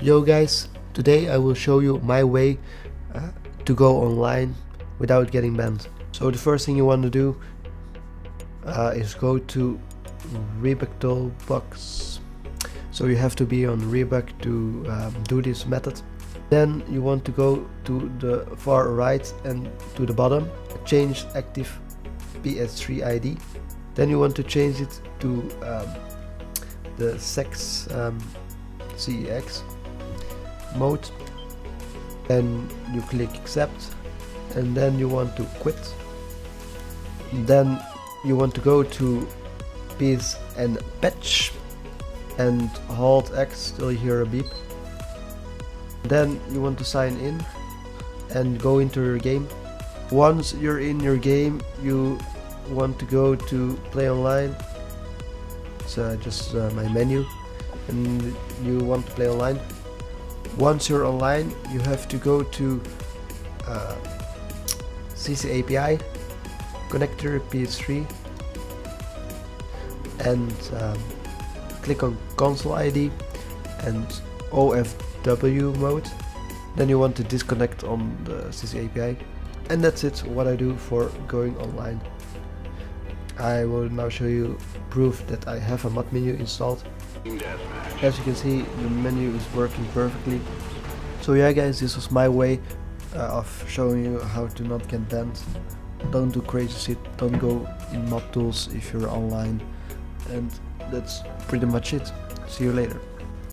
Yo guys, today I will show you my way to go online without getting banned. So the first thing you want to do is go to Rebug Toolbox. So you have to be on Rebug to do this method. Then you want to go to the far right and to the bottom, change active PS3 ID. Then you want to change it to the sex CEX mode, and you click accept, and then you want to quit. Then you want to go to PS and patch and hold X till you hear a beep. Then you want to sign in and go into your game. Once you're in your game, you want to go to play online. It's just my menu, and you want to play online. Once you're online, you have to go to CC API, connect your PS3, and click on console ID and OFW mode. Then you want to disconnect on the CC API, and that's it. What I do for going online. I will now show you proof that I have a mod menu installed. As you can see, the menu is working perfectly. So yeah guys, this was my way of showing you how to not get banned. Don't do crazy shit, don't go in mod tools if you're online, and that's pretty much it. See you later.